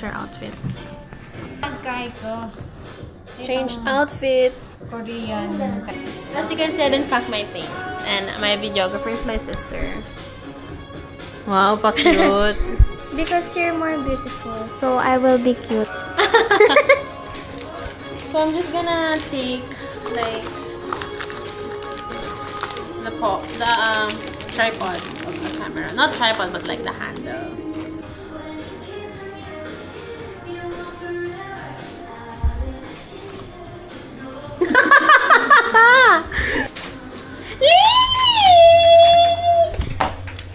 our outfit. Changed outfit. Korean. As you can see, I didn't pack my things. And my videographer is my sister. Wow, pa-cute. Because you're more beautiful, so I will be cute. So I'm just gonna take like the tripod of the camera. Not tripod, but like the handle.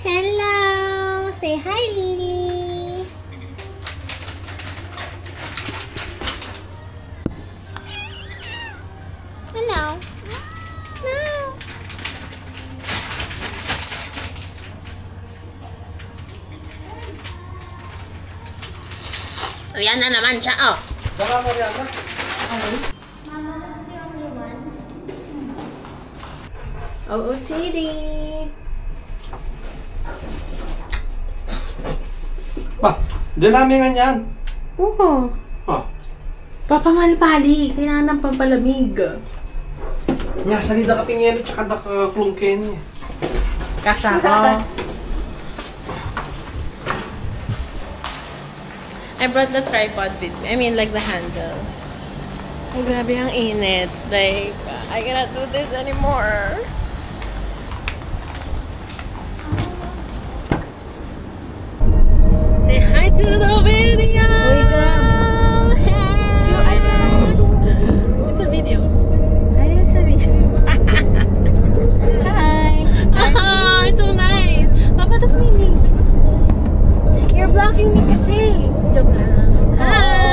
Hello! Say hi, Lily! Hello! No! Ayan na naman siya, oh! Baka mo yan na? Mama, that's the only one. OOTD! Pa, dalamin nga yan. Oo. Oh. Papamalpali. Kailangan ng pampalamig. Nya, salida ka pingelo tsaka nakaklungken. Kasha ko. I brought the tripod with me. I mean, like the handle. Oh, grabe ang init. Like, I cannot do this anymore. Say hi to the video! It's a video. It's a video. Hi! Oh, it's so nice! Papa, that's me. You're blocking me kasi. Joke lang. Hi!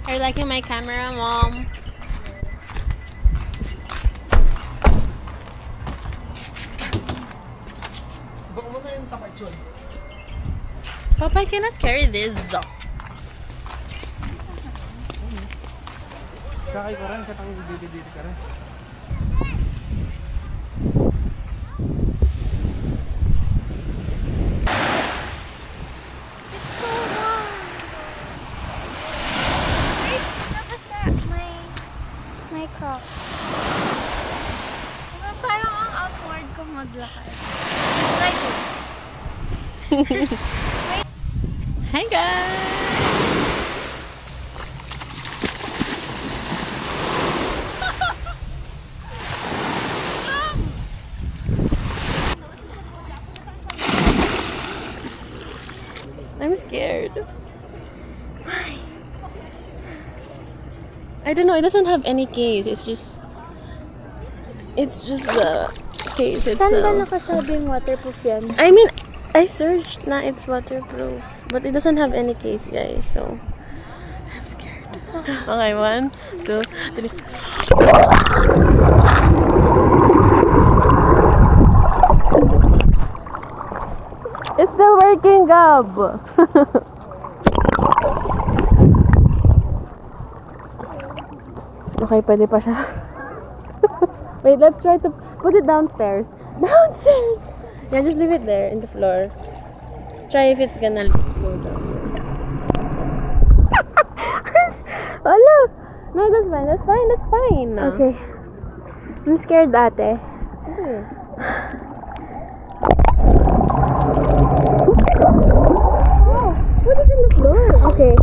Are you liking my camera, Mom? Baka mo na yung tapachon. Papa, I cannot carry this. Kakay ka rin, katang bibili ka rin. My crop. Parang ang awkward ko maglakad. Like it. Hi, guys! I'm scared. Why? I don't know, it doesn't have any case. It's just the case Saan ba itself. nakasabing waterproof yan? I mean, I searched na it's waterproof. But it doesn't have any case, guys. So, I'm scared. Okay, 1, 2, 3. It's still working, Gab! Okay, pwede pa siya. Wait, let's try to put it downstairs. Downstairs! Yeah, just leave it there in the floor. Try if it's gonna go down. Wala! No, that's fine. That's fine. That's fine. Okay. I'm scared, ate. Okay. Oh, put it in the floor. Okay.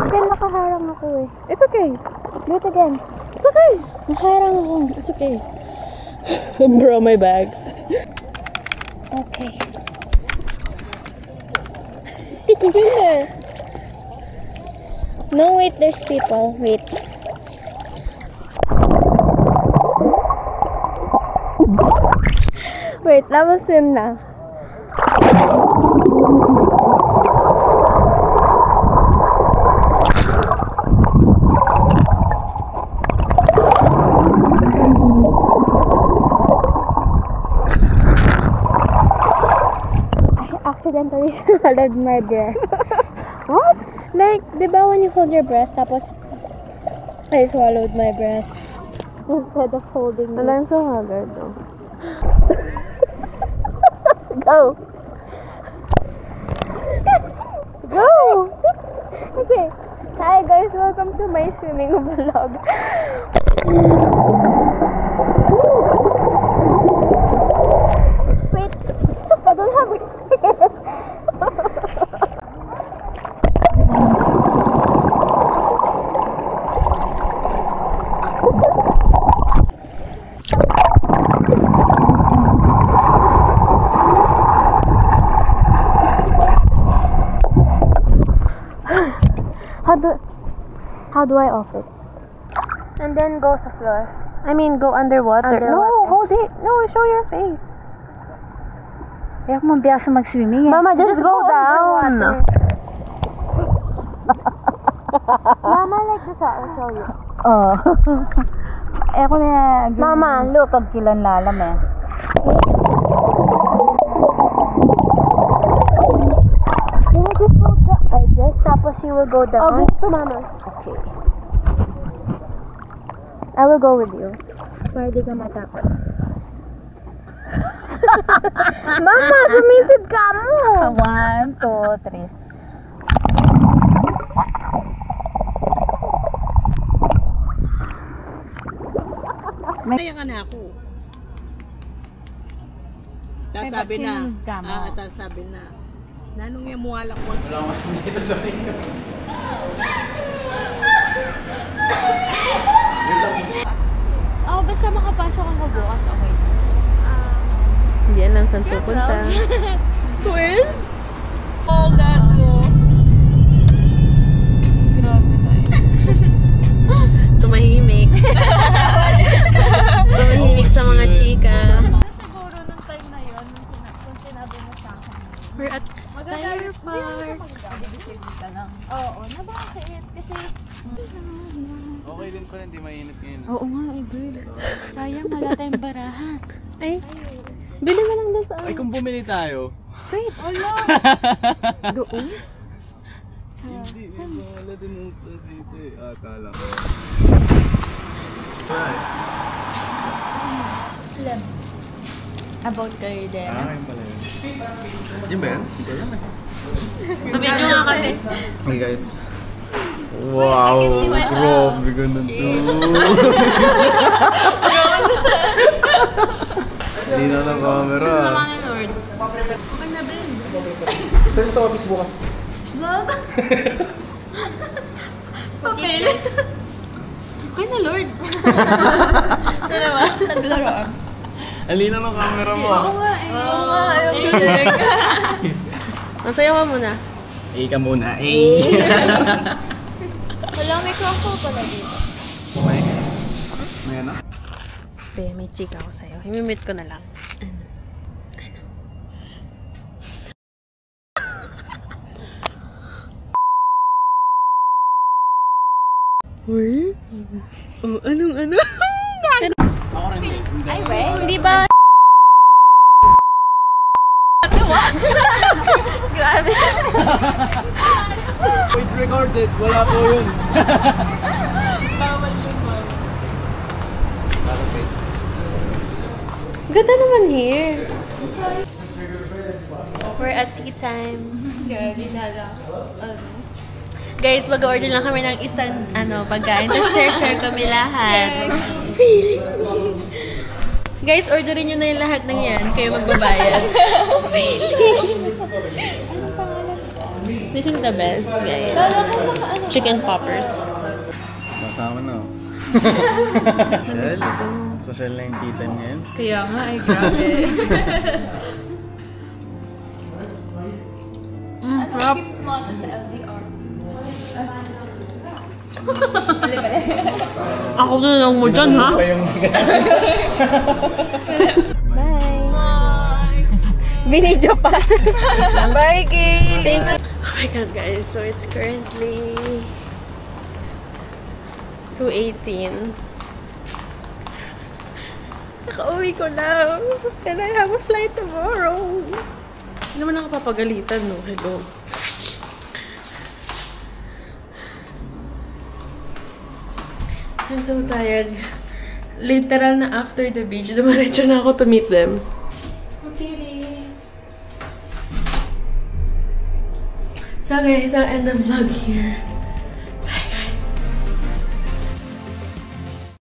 Kaya nakaharang ako eh. okay. Bro, my bags. Okay. It's in there. No, wait, there's people. Wait. Wait, let me swim na. I accidentally swallowed my breath. What? Like, di ba when you hold your breath, tapos I swallowed my breath instead of holding it. I'm so haggard though. Go! Go! Okay. Hi guys, welcome to my swimming vlog. Wait, I don't have it. How do I off it? And then go sa floor. I mean, go underwater. No, hold it. No, show your face. Kaya kung mabiyasa mag-swimming eh. Mama, just go down. Mama, like this, I'll show you. Oo. Eh ako na... Mama, look. Pag kilanlalam eh. You will just go down. I guess, tapos you will go down. Oh, to Mama. Okay. I will go with you. Para di ka matakot. Mama, sumisid ka mo! 1, 2, 3. Kaya ka na ako. Tapos sabi na, tapos sabi na, nanong yung muwala ko. Wala ko dito sa akin. Ako, basta makapasok ako bukas, okay. Hindi alam saan pupunta. 12? Oh, God mo. Grabe tayo. Tumahimik. Tumahimik sa mga chika. Siguro nung time na yun, nung sinabi mo sa akin. We're at Spire Park. Oo, na bakit? Kasi... Okay din pala, hindi mainit ngayon. Oo nga, girl. Sayang, wala tayong barahan. Ay, bili mo lang doon sa Ay, kung bumili tayo. Wait, wala. doon. Hindi, wala din utang dito eh. Akala ko. About kayo din. Akin pala yun. Yun ba yan? Hindi ko alam eh. Mabidyo nga kami. Hey guys. Wow! Grabe ganun to. Hindi na ng camera. Sama ni Lord. Okay na, Ben. Ito yung sa office bukas. Vlog? Okay. Okay na, Lord. Dalawa. Naglaroan. Alina ng camera mo. Oo nga, Masaya ka muna. Eh ka muna. Eh! Wala, may crumple pala dito. May ano? Be, may chika ako sa'yo. Imimute ko na lang. Uy? Oh, anong ano? Ay, wait. Hindi ba? Grabe. It's recorded. Wala po yun. Ganda naman here. We're at tea time. Guys, mag-order lang kami ng isang pagkain. Tapos share kami lahat. Guys, orderin nyo na yung lahat ng yan. Kayo magbabayad. This is the best, guys. Chicken poppers. Masama na. Namiss ko. Social na yung tita niya. Kaya nga, ay grabe. Sarap. Ako na lang mo dyan, ha? Bye! Binidyo pa. Bye, Kay! Thank you. Oh my god, guys. So, it's currently 2:18. Nakauwi ko lang. And I have a flight tomorrow. Hindi naman nakapapagalitan, no? Hello. I'm so tired. Literal na after the beach, dumaretso na ako to meet them. So guys, I'll end the vlog here.